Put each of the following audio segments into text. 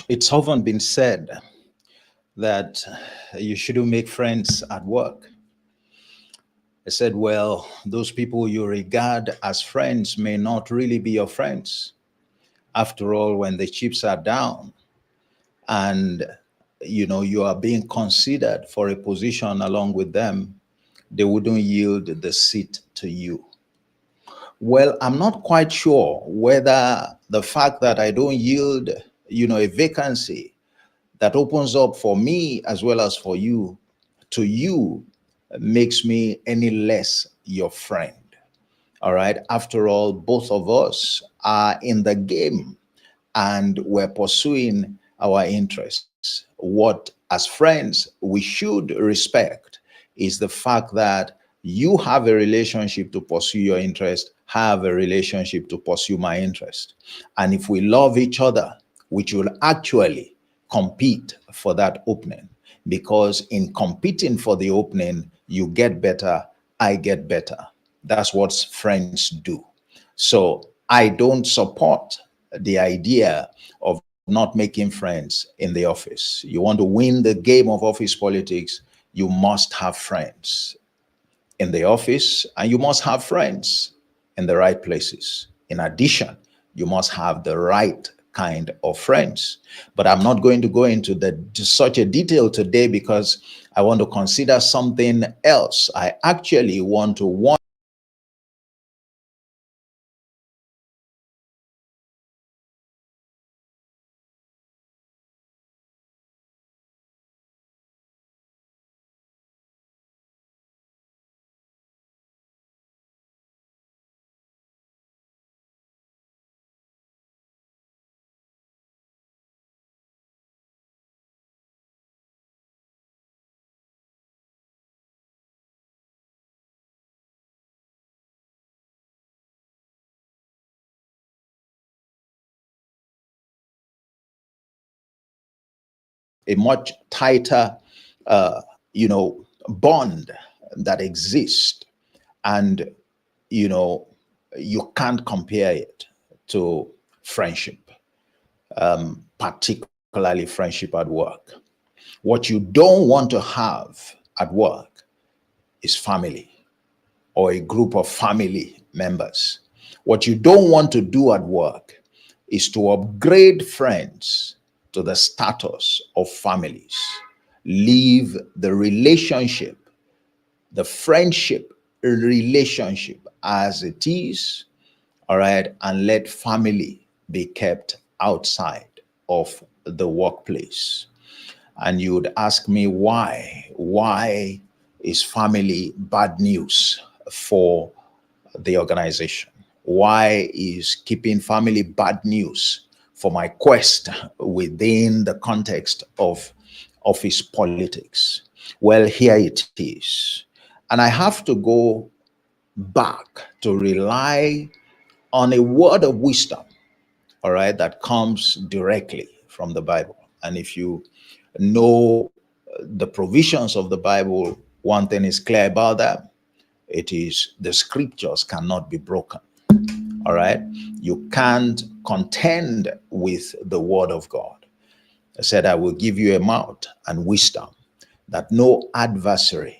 It's often been said that you shouldn't make friends at work. I said, well, those people you regard as friends may not really be your friends. After all, when the chips are down and you are being considered for a position along with them, they wouldn't yield the seat to you. Well, I'm not quite sure whether the fact that I don't yield, a vacancy that opens up for me as well as for you to you makes me any less your friend. All right. After all, both of us are in the game and we're pursuing our interests. What, as friends, we should respect is the fact that you have a relationship to pursue your interest, have a relationship to pursue my interest. And if we love each other, we should actually compete for that opening, because in competing for the opening, you get better, I get better. That's what friends do. So I don't support the idea of not making friends in the office. You want to win the game of office politics, you must have friends in the office and you must have friends in the right places. In addition, you must have the right kind of friends. But I'm not going to go into such a detail today because I want to consider something else. I actually want to warn a much tighter, bond that exists, and you know, you can't compare it to friendship, particularly friendship at work. What you don't want to have at work is family or a group of family members. What you don't want to do at work is to upgrade friends to the status of families. Leave the relationship, the friendship relationship as it is, all right, and let family be kept outside of the workplace. And you would ask me why? Why is family bad news for the organization? Why is keeping family bad news for my quest within the context of office politics? Well, here it is. And I have to go back to rely on a word of wisdom, all right, that comes directly from the Bible. And if you know the provisions of the Bible, one thing is clear about that: it is the scriptures cannot be broken. All right. You can't contend with the word of God. I said, I will give you a mouth and wisdom that no adversary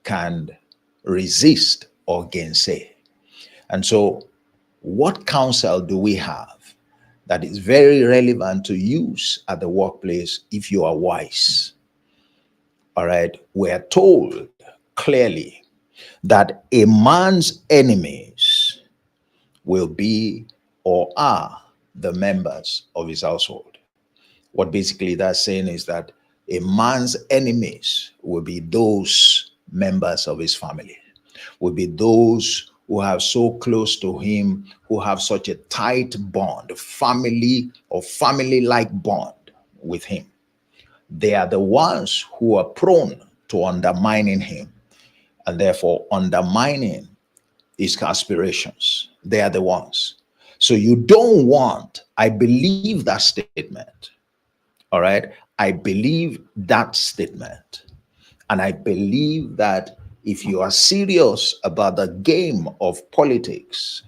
can resist or gainsay. And so, what counsel do we have that is very relevant to use at the workplace if you are wise? All right. We are told clearly that a man's enemies will be or are the members of his household. What basically that's saying is that a man's enemies will be those members of his family, will be those who have so close to him, who have such a tight bond, family or family like bond with him. They are the ones who are prone to undermining him and therefore undermining his aspirations. They are the ones. So you don't want, I believe that statement. All right. I believe that statement. And I believe that if you are serious about the game of politics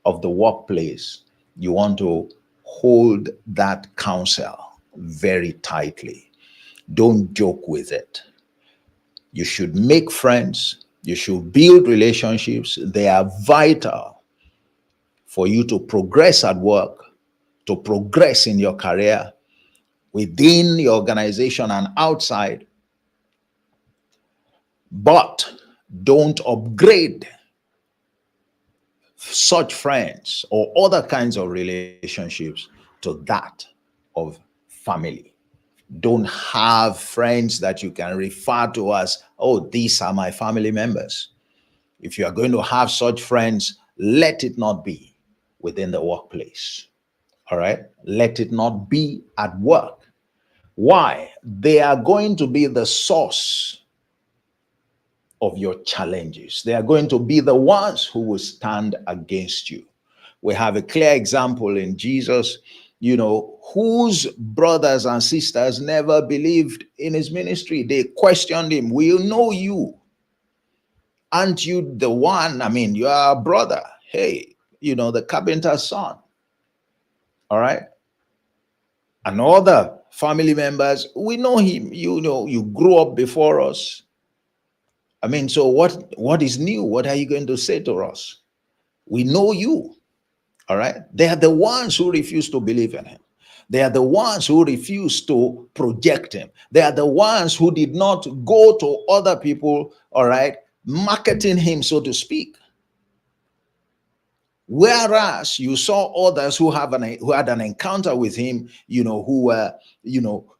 of the workplace, you want to hold that counsel very tightly. Don't joke with it. You should make friends. You should build relationships. They are vital for you to progress at work, to progress in your career, within your organization and outside. But don't upgrade such friends or other kinds of relationships to that of family. Don't have friends that you can refer to as, oh, these are my family members. If you are going to have such friends, let it not be within the workplace. All right? Let it not be at work. Why? They are going to be the source of your challenges. They are going to be the ones who will stand against you. We have a clear example in Jesus, whose brothers and sisters never believed in his ministry. They questioned him. We know you. Aren't you the one? I mean, you are a brother. Hey, the carpenter's son. All right. And other family members, we know him. You grew up before us. I mean, so what is new? What are you going to say to us? We know you. All right. They are the ones who refuse to believe in him. They are the ones who refuse to project him. They are the ones who did not go to other people, all right, marketing him, so to speak. Whereas you saw others who had an encounter with him, who were,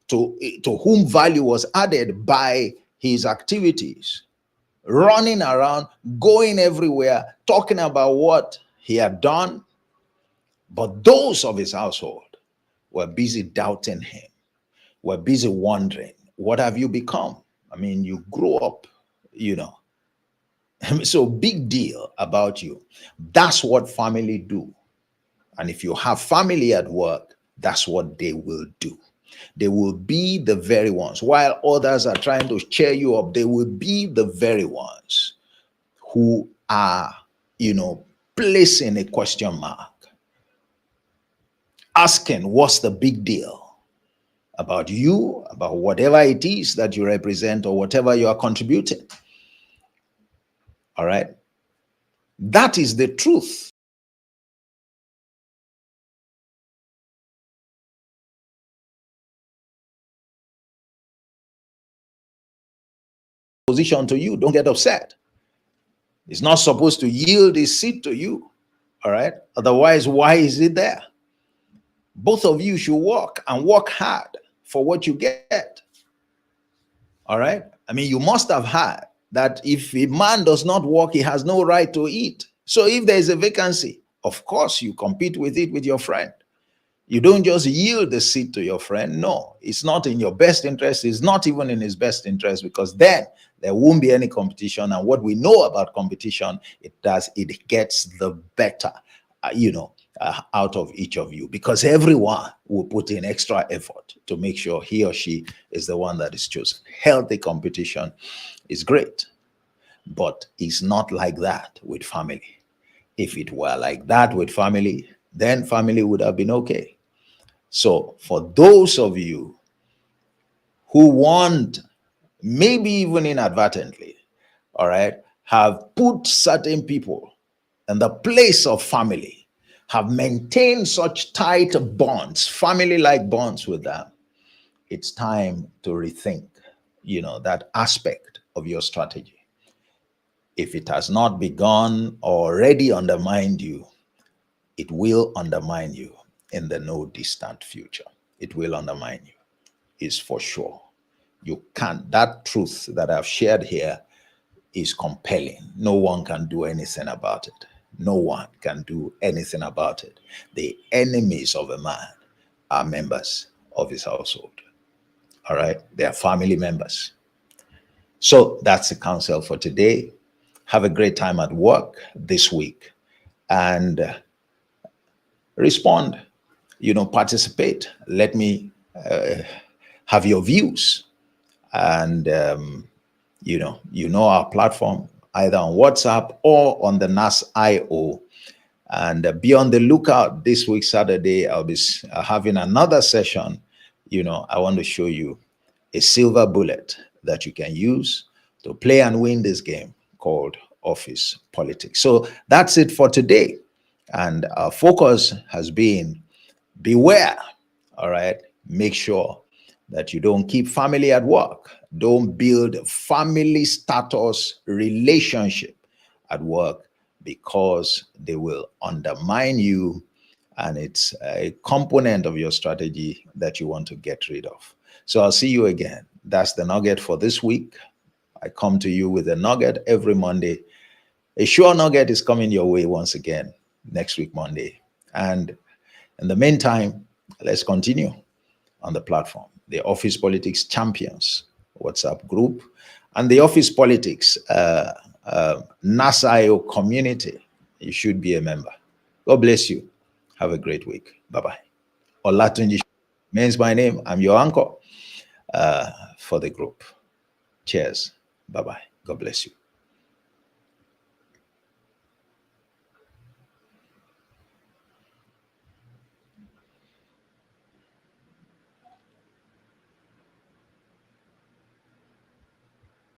to whom value was added by his activities, running around, going everywhere, talking about what he had done. But those of his household were busy doubting him, were busy wondering, what have you become? I mean, you grew up, So big deal about you. That's what family do. And if you have family at work, that's what they will do. They will be the very ones. While others are trying to cheer you up, they will be the very ones who are, placing a question mark, asking what's the big deal about you, about whatever it is that you represent or whatever you are contributing. All right. That is the truth. Position to you, don't get upset. It's not supposed to yield his seat to you. All right. Otherwise, why is it there? Both of you should work and work hard for what you get. All right. I mean, you must have heard that if a man does not work, he has no right to eat. So if there is a vacancy, of course, you compete with it with your friend. You don't just yield the seat to your friend. No, it's not in your best interest. It's not even in his best interest, because then there won't be any competition. And what we know about competition, it gets the better, out of each of you, because everyone will put in extra effort to make sure he or she is the one that is chosen. Healthy competition is great, but it's not like that with family. If it were like that with family, then family would have been okay. So for those of you who want, maybe even inadvertently, all right, have put certain people in the place of family, have maintained such tight bonds, family-like bonds with them, it's time to rethink, that aspect of your strategy. If it has not begun or already undermined you, it will undermine you in the no distant future. It will undermine you, is for sure. You can't, that truth that I've shared here is compelling. No one can do anything about it. No one can do anything about it. The enemies of a man are members of his household. All right? They are family members. So that's the counsel for today. Have a great time at work this week and respond, participate. Let me have your views. And, our platform, either on WhatsApp or on the NAS IO. And be on the lookout this week, Saturday. I'll be having another session. I want to show you a silver bullet that you can use to play and win this game called office politics. So that's it for today. And our focus has been beware. All right. Make sure that you don't keep family at work. Don't build family status relationship at work, because they will undermine you, and it's a component of your strategy that you want to get rid of. So I'll see you again. That's the nugget for this week. I come to you with a nugget every Monday. A sure nugget is coming your way once again next week, Monday. And in the meantime, let's continue on the platform, the Office Politics Champions WhatsApp group, and the Office Politics NASAIO community. You should be a member. God bless you. Have a great week. Bye-bye. Olatunji means my name. I'm your uncle for the group. Cheers. Bye-bye. God bless you.